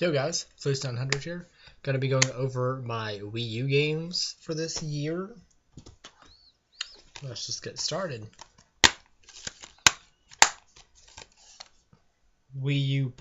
Yo guys, Floopes here. Gonna be going over my Wii U games for this year. Let's just get started. Wii U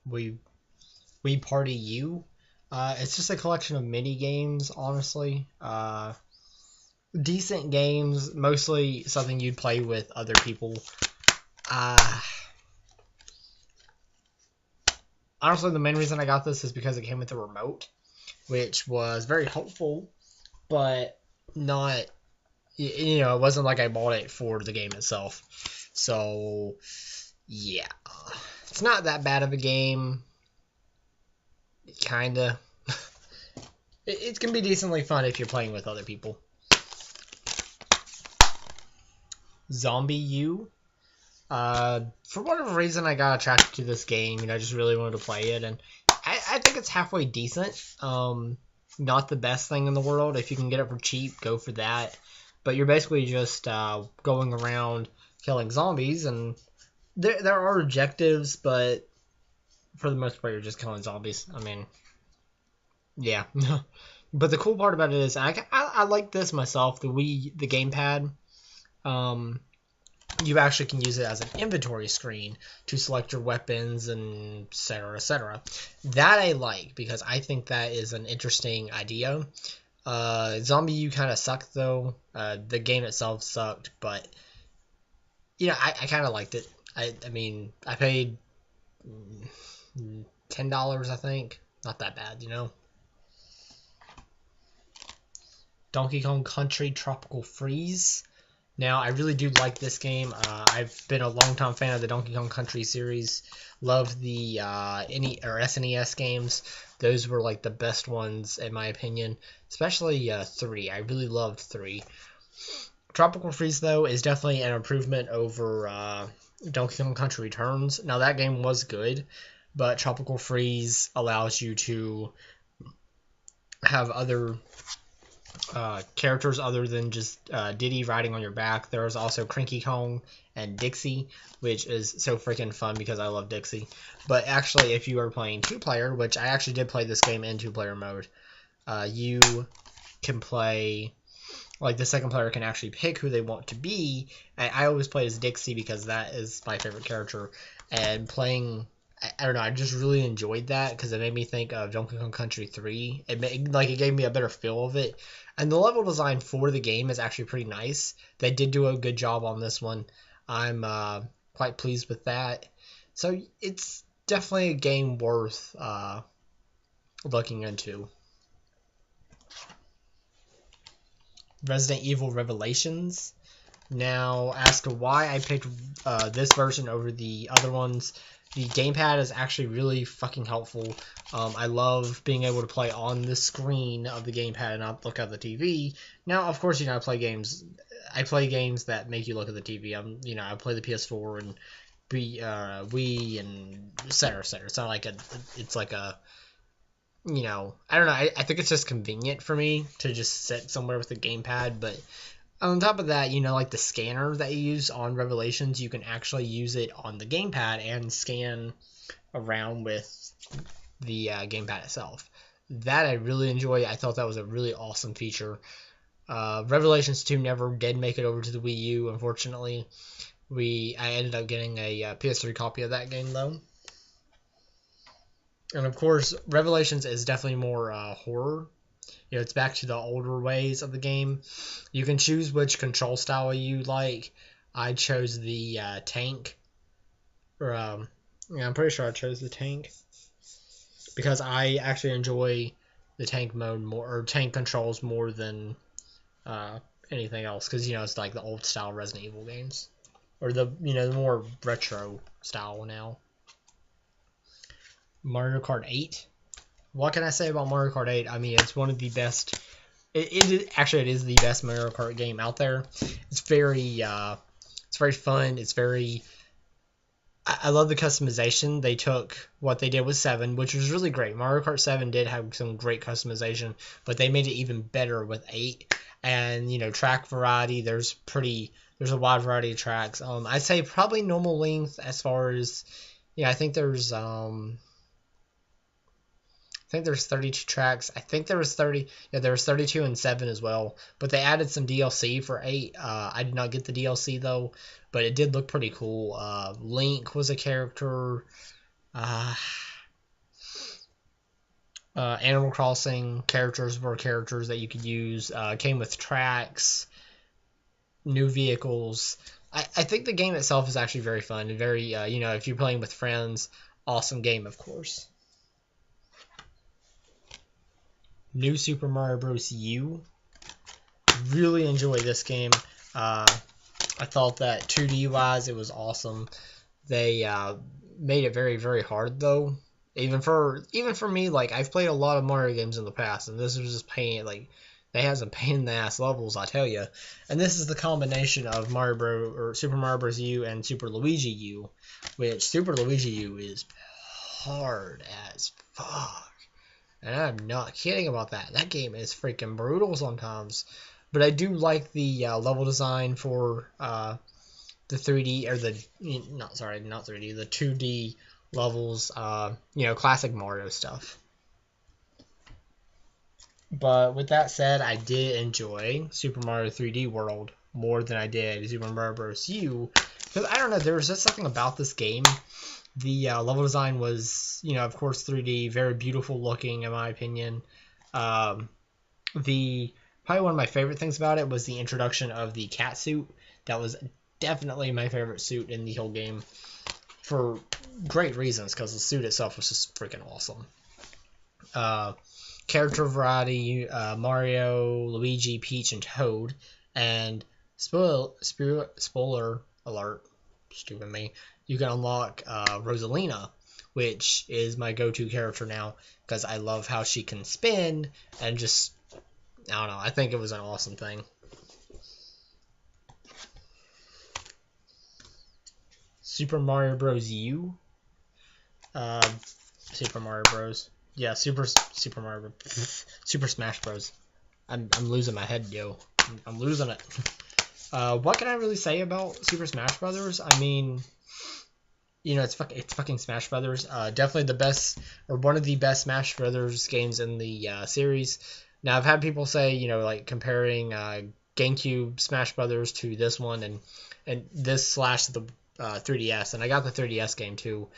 Wii Party U. It's just a collection of mini games, honestly. Decent games, mostly something you'd play with other people. Honestly, the main reason I got this is because it came with a remote, which was very helpful, but not, it wasn't like I bought it for the game itself. So, yeah. It's not that bad of a game. Kinda. It can be decently fun if you're playing with other people. Zombi U. For whatever reason, I got attracted to this game, and I just really wanted to play it, and I think it's halfway decent. Not the best thing in the world. If you can get it for cheap, go for that. But you're basically just going around killing zombies, and there are objectives, but for the most part, you're just killing zombies. I mean, yeah. But the cool part about it is, I like this myself. The gamepad. You actually can use it as an inventory screen to select your weapons and etc. etc. That I like because I think that is an interesting idea. Zombie U kind of sucked though. The game itself sucked, but I kind of liked it. I mean, I paid $10, I think. Not that bad, Donkey Kong Country Tropical Freeze. Now, I really do like this game. I've been a long-time fan of the Donkey Kong Country series. Loved the SNES games. Those were like the best ones in my opinion, especially 3. I really loved 3. Tropical Freeze, though, is definitely an improvement over Donkey Kong Country Returns. Now, that game was good, but Tropical Freeze allows you to have other characters other than just Diddy riding on your back. There's also Cranky Kong and Dixie, which is so freaking fun because I love Dixie. But actually, if you are playing 2-player, which I actually did play this game in 2-player mode, you can play, like, the second player can actually pick who they want to be. And I always play as Dixie because that is my favorite character. And playing, I don't know, I just really enjoyed that because it made me think of Donkey Kong Country 3. It gave me a better feel of it. And the level design for the game is actually pretty nice. They did do a good job on this one. I'm quite pleased with that. So it's definitely a game worth looking into. Resident Evil Revelations. Now, as to why I picked this version over the other ones, the gamepad is actually really fucking helpful. I love being able to play on the screen of the gamepad and not look at the TV. Now, of course, I play games. I play games that make you look at the TV. I play the PS4 and Wii and etc. etc. It's not like it's like a, I don't know. I think it's just convenient for me to just sit somewhere with the gamepad, but on top of that, like the scanner that you use on Revelations, you can actually use it on the gamepad and scan around with the gamepad itself. That I really enjoy. I thought that was a really awesome feature. Revelations 2 never did make it over to the Wii U, unfortunately. I ended up getting a PS3 copy of that game, though. And of course, Revelations is definitely more horror. It's back to the older ways of the game. You can choose which control style you like. I chose the tank. I'm pretty sure I chose the tank because I actually enjoy the tank mode more, or tank controls more than anything else. Because it's like the old style Resident Evil games, or the the more retro style now. Mario Kart 8. What can I say about Mario Kart 8? I mean, it's one of the best. It is the best Mario Kart game out there. It's very fun. I love the customization. They took what they did with 7, which was really great. Mario Kart 7 did have some great customization, but they made it even better with 8. And track variety. There's a wide variety of tracks. I'd say probably normal length as far as I think there's think there's 32 tracks. I think there was 30. Yeah, there was 32 and 7 as well. But they added some DLC for 8. I did not get the DLC though, but it did look pretty cool. Link was a character. Animal Crossing characters were characters that you could use. Came with tracks, new vehicles. I think the game itself is actually very fun and very, if you're playing with friends, awesome game, of course. New Super Mario Bros. U. Really enjoy this game. I thought that 2D wise it was awesome. They made it very, very hard though. Even for me, like I've played a lot of Mario games in the past, and this was just pain. Like they had some pain in the ass levels, I tell you. And this is the combination of Super Mario Bros. U and Super Luigi U, which Super Luigi U is hard as fuck. And I'm not kidding about that. That game is freaking brutal sometimes. But I do like the level design for the 3D or the not 3D, the 2D levels. Classic Mario stuff. But with that said, I did enjoy Super Mario 3D World more than I did Super Mario Bros. U. Because I don't know, there was just something about this game. The level design was, of course, 3D, very beautiful looking, in my opinion. Probably one of my favorite things about it was the introduction of the cat suit. That was definitely my favorite suit in the whole game for great reasons, because the suit itself was just freaking awesome. Character variety, Mario, Luigi, Peach, and Toad. And spoiler alert, stupid me, you can unlock Rosalina, which is my go-to character now, because I love how she can spin, and just, I don't know, I think it was an awesome thing. Super Mario Bros. U. Super Mario Bros. Yeah, Super Mario Bros. Super Smash Bros. I'm losing my head, yo. I'm losing it. What can I really say about Super Smash Brothers? I mean, it's fucking Smash Brothers. Definitely the best, or one of the best Smash Brothers games in the series. Now, I've had people say, like comparing GameCube Smash Brothers to this one, and this / the 3DS, and I got the 3DS game too,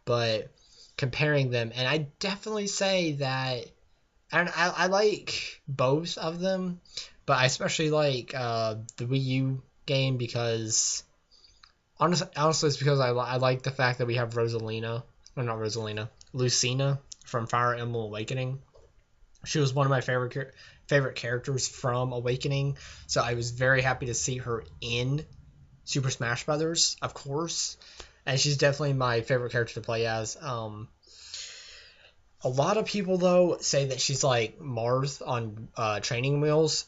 but comparing them, and I definitely say that, and I like both of them, but I especially like the Wii U game because honestly it's because I like the fact that we have Lucina from Fire Emblem Awakening. She was one of my favorite characters from Awakening, so I was very happy to see her in Super Smash Brothers, of course, and she's definitely my favorite character to play as. A lot of people, though, say that she's like Marth on Training Wheels.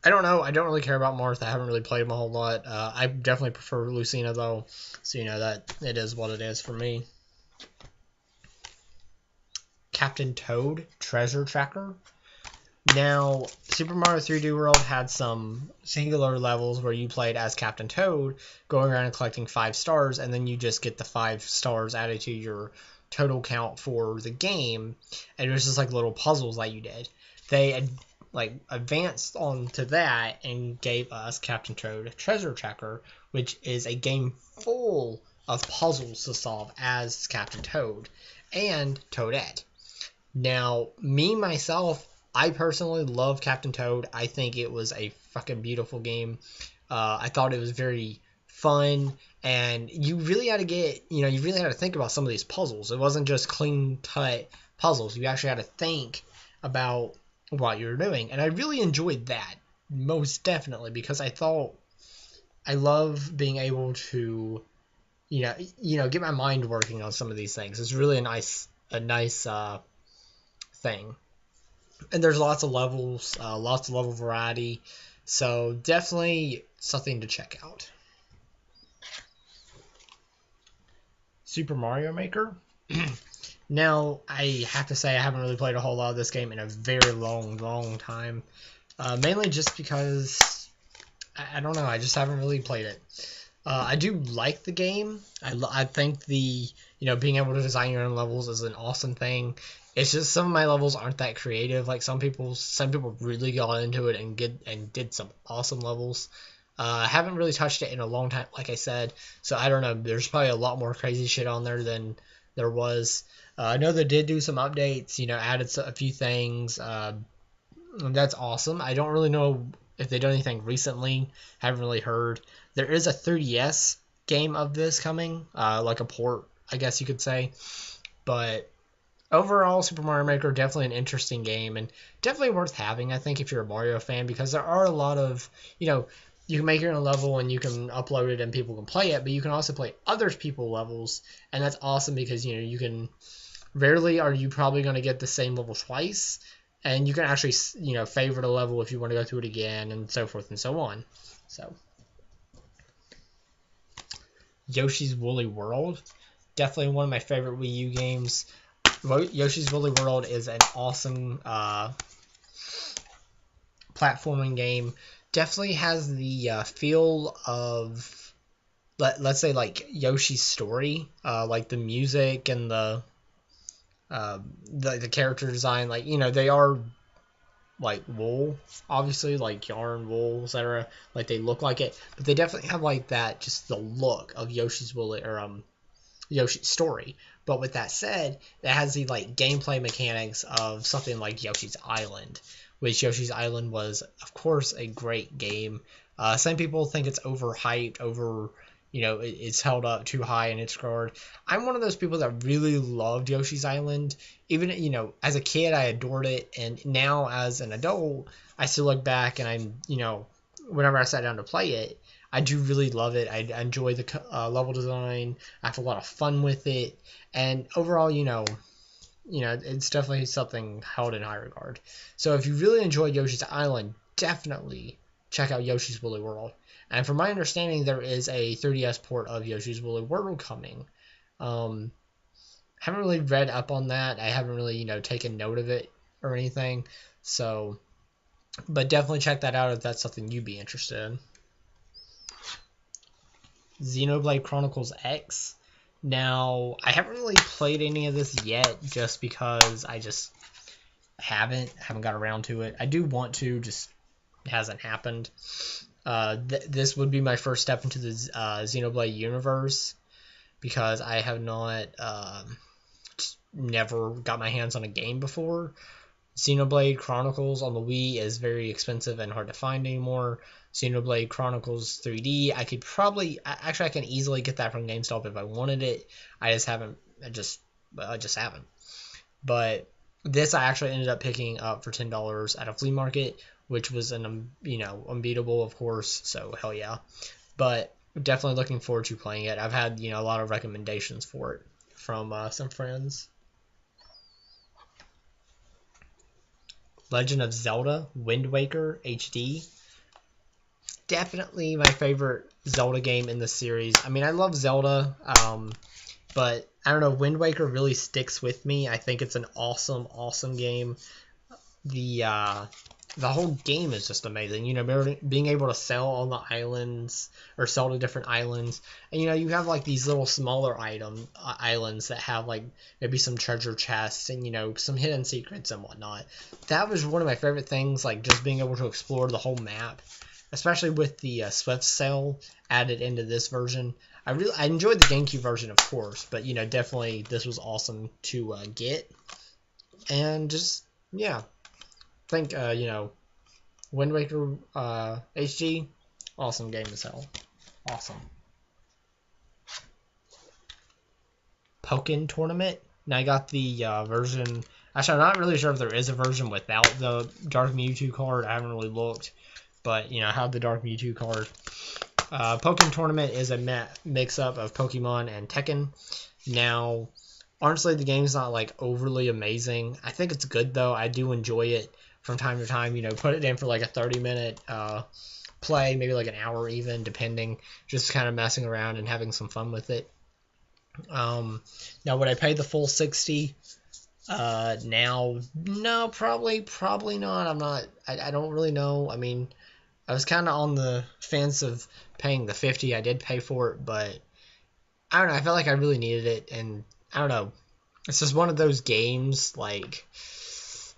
I don't know. I don't really care about Marth. I haven't really played him a whole lot. I definitely prefer Lucina, though, so that it is what it is for me. Captain Toad Treasure Tracker. Now, Super Mario 3D World had some singular levels where you played as Captain Toad, going around and collecting 5 stars, and then you just get the 5 stars added to your total count for the game, and it was just like little puzzles that you did. They advanced onto that and gave us Captain Toad Treasure Tracker, which is a game full of puzzles to solve as Captain Toad and Toadette. Now, myself, I personally love Captain Toad. I think it was a fucking beautiful game. I thought it was very fun, and you really had to think about some of these puzzles. It wasn't just clean-cut puzzles. You actually had to think about what you were doing, and I really enjoyed that, most definitely, because I love being able to, get my mind working on some of these things. It's really a nice thing. And there's lots of levels, lots of level variety, so definitely something to check out. Super Mario Maker. Now, I have to say I haven't really played a whole lot of this game in a very long time. Mainly just because, I don't know, I just haven't really played it. I do like the game. I think being able to design your own levels is an awesome thing. It's just some of my levels aren't that creative. Like some people really got into it and did some awesome levels. I haven't really touched it in a long time, like I said, so I don't know. There's probably a lot more crazy shit on there than there was. I know they did do some updates, added a few things. That's awesome. I don't really know if they done anything recently. Haven't really heard. There is a 3DS game of this coming, like a port, I guess you could say. But overall, Super Mario Maker definitely an interesting game and definitely worth having, I think, if you're a Mario fan, because there are a lot of, you can make your own level and you can upload it and people can play it, but you can also play other people's levels, and that's awesome because, you can, rarely are you probably going to get the same level twice, and you can actually, favorite a level if you want to go through it again, and so forth and so on. So, Yoshi's Woolly World, definitely one of my favorite Wii U games. Yoshi's Woolly World is an awesome platforming game. Definitely has the feel of, let's say, like Yoshi's story, like the music and the character design. Like, they are like wool, obviously, like yarn, wool, etc. Like they look like it, but they definitely have like that, just the look of Yoshi's Woolly or Yoshi's story. But with that said, it has the like gameplay mechanics of something like Yoshi's Island, which Yoshi's Island was, of course, a great game. Some people think it's overhyped, it's held up too high in its regard. I'm one of those people that really loved Yoshi's Island. Even, as a kid, I adored it, and now as an adult, I still look back and whenever I sat down to play it, I do really love it. I enjoy the level design. I have a lot of fun with it, and overall, it's definitely something held in high regard. So if you really enjoyed Yoshi's Island, definitely check out Yoshi's Woolly World. And from my understanding, there is a 3DS port of Yoshi's Woolly World coming. Haven't really read up on that. I haven't really, taken note of it or anything. So, but definitely check that out if that's something you'd be interested in. Xenoblade Chronicles X. Now, I haven't really played any of this yet, just because I just haven't got around to it. I do want to, just hasn't happened. This would be my first step into the Xenoblade universe, because I have not, never got my hands on a game before. Xenoblade Chronicles on the Wii is very expensive and hard to find anymore. Xenoblade Chronicles 3D, I can easily get that from GameStop if I wanted it. I just haven't. But this I actually ended up picking up for $10 at a flea market, which was unbeatable, of course. So hell yeah. But definitely looking forward to playing it. I've had a lot of recommendations for it from some friends. Legend of Zelda Wind Waker HD. Definitely my favorite Zelda game in the series. I mean, I love Zelda, but I don't know, Wind Waker really sticks with me. I think it's an awesome, awesome game. The whole game is just amazing. Being able to sell on the islands, or sell to different islands, and you have like these little smaller islands that have like maybe some treasure chests and some hidden secrets and whatnot. That was one of my favorite things, like just being able to explore the whole map, especially with the Swift Sail added into this version. I enjoyed the GameCube version, of course, but definitely this was awesome to get, and just yeah. I think, Wind Waker HD, awesome game as hell. Awesome. Pokken Tournament. Now I got the version. Actually, I'm not really sure if there is a version without the Dark Mewtwo card. I haven't really looked. But, I have the Dark Mewtwo card. Pokken Tournament is a mix-up of Pokemon and Tekken. Now, honestly, the game's not, like, overly amazing. I think it's good, though. I do enjoy it from time to time. Put it in for, like, a 30-minute play, maybe, like, an hour even, depending. Just kind of messing around and having some fun with it. Now, would I pay the full $60? Now, no, probably not. I don't really know. I mean, I was kind of on the fence of paying the 50. I did pay for it, but I don't know. I felt like I really needed it, and I don't know. It's just one of those games like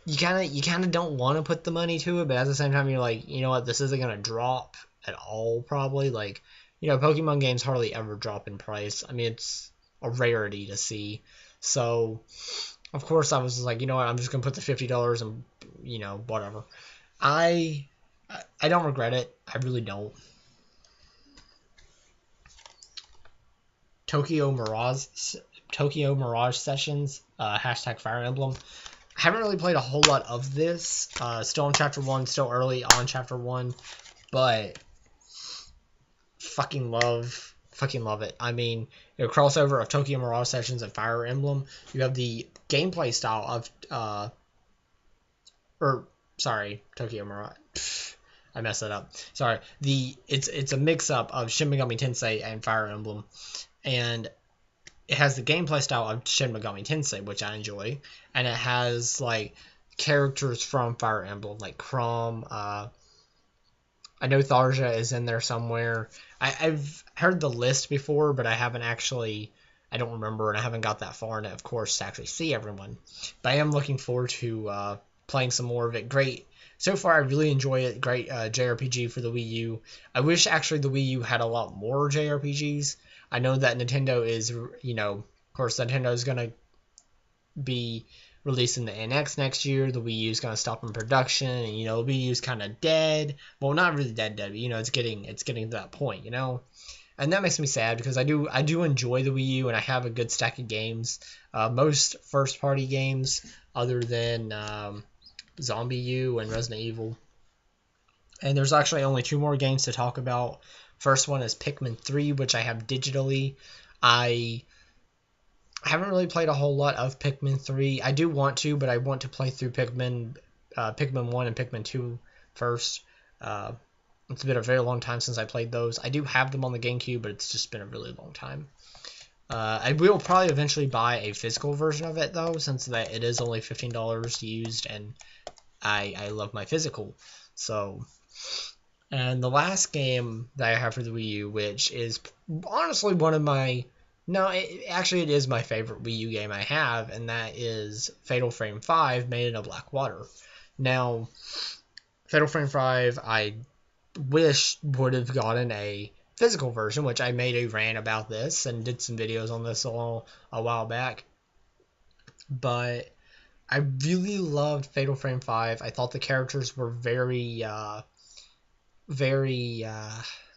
you kind of don't want to put the money to it, but at the same time you're like, you know what, this isn't gonna drop at all probably. Like, Pokemon games hardly ever drop in price. I mean, it's a rarity to see. So of course I was just like, you know what, I'm just gonna put the $50 and whatever. I I don't regret it. I really don't. Tokyo Mirage Tokyo Mirage Sessions, hashtag Fire Emblem. I haven't really played a whole lot of this. Still on chapter 1, still early on chapter 1, but fucking love it. I mean, crossover of Tokyo Mirage Sessions and Fire Emblem. You have the gameplay style of Tokyo Mirage. I messed that up. Sorry. It's a mix up of Shin Megami Tensei and Fire Emblem, and it has the gameplay style of Shin Megami Tensei, which I enjoy, and it has like characters from Fire Emblem, like Chrom. I know Tharja is in there somewhere. I've heard the list before, but I haven't actually. I don't remember, and I haven't got that far in it, of course, to actually see everyone. But I am looking forward to playing some more of it. Great. So far, I really enjoy it. Great JRPG for the Wii U. I wish actually the Wii U had a lot more JRPGs. I know that Nintendo is, of course, Nintendo is going to be releasing the NX next year. The Wii U is going to stop in production, and, the Wii U is kind of dead. Well, not really dead, but, it's getting to that point, And that makes me sad because I do enjoy the Wii U, and I have a good stack of games. Most first-party games, other than Zombie U and Resident Evil. And there's actually only 2 more games to talk about. First one is Pikmin 3, which I have digitally. I haven't really played a whole lot of Pikmin 3. I do want to, but I want to play through Pikmin 1 and Pikmin 2 first. It's been a very long time since I played those. I do have them on the GameCube, but it's just been a really long time. I will probably eventually buy a physical version of it, though, since that it is only $15 used, and I love my physical. So, and the last game that I have for the Wii U, which is honestly one of my... No, it is my favorite Wii U game I have, and that is Fatal Frame 5, Made in a Black Water. Now, Fatal Frame 5, I wish would have gotten a physical version, which I made a rant about this and did some videos on this a while back. But I really loved Fatal Frame 5. I thought the characters were very, I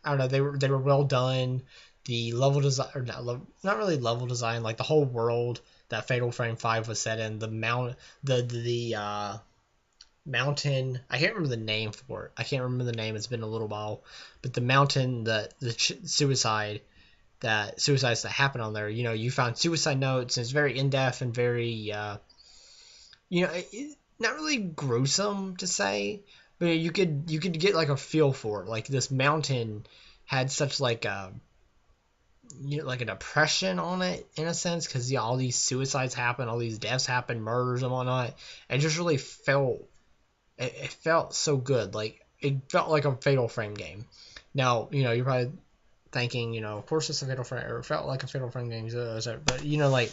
don't know, they were well done. The level design, or not really level design, like the whole world that Fatal Frame 5 was set in, the mountain, I can't remember the name for it. I can't remember the name. It's been a little while, but the mountain, the suicides that happen on there. You found suicide notes, and it's very in depth and very, not really gruesome to say, but you could get like a feel for it. Like this mountain had such like a like a depression on it in a sense, because all these suicides happen, all these deaths happen, murders and whatnot. It just really felt. It felt so good. Like, it felt like a Fatal Frame game. Now, you're probably thinking, of course it's a Fatal Frame, or it felt like a Fatal Frame game, but, like,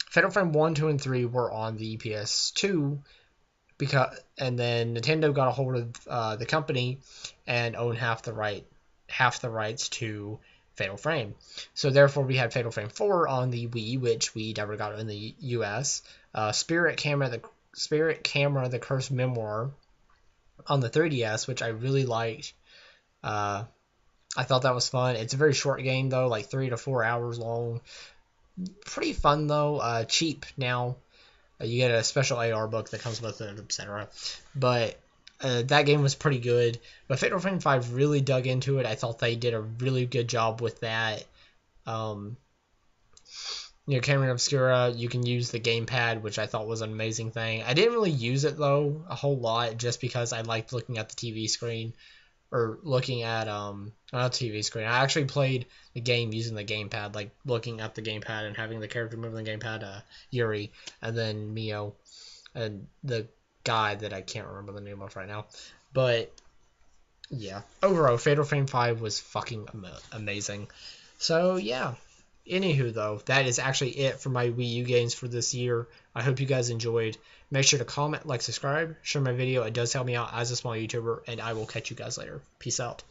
Fatal Frame 1, 2, and 3 were on the PS2, and then Nintendo got a hold of the company and owned half the rights to Fatal Frame. So, therefore, we had Fatal Frame 4 on the Wii, which we never got in the US. Spirit Camera, The Cursed Memoir on the 3DS, which I really liked. I thought that was fun. It's a very short game, though, like 3 to 4 hours long. Pretty fun, though. Cheap now. You get a special AR book that comes with it, etc. But that game was pretty good. But Fatal Frame 5 really dug into it. I thought they did a really good job with that. Camera Obscura, you can use the gamepad, which I thought was an amazing thing. I didn't really use it, though, a whole lot, just because I liked looking at the TV screen, or looking at, not TV screen. I actually played the game using the gamepad, like looking at the gamepad and having the character moving the gamepad, Yuri, and then Mio, and the guy that I can't remember the name of right now. But Yeah. Overall, Fatal Frame 5 was fucking amazing. So, yeah. Anywho, though, that is actually it for my Wii U games for this year. I hope you guys enjoyed. Make sure to comment, like, subscribe, share my video. It does help me out as a small YouTuber, and I will catch you guys later. Peace out.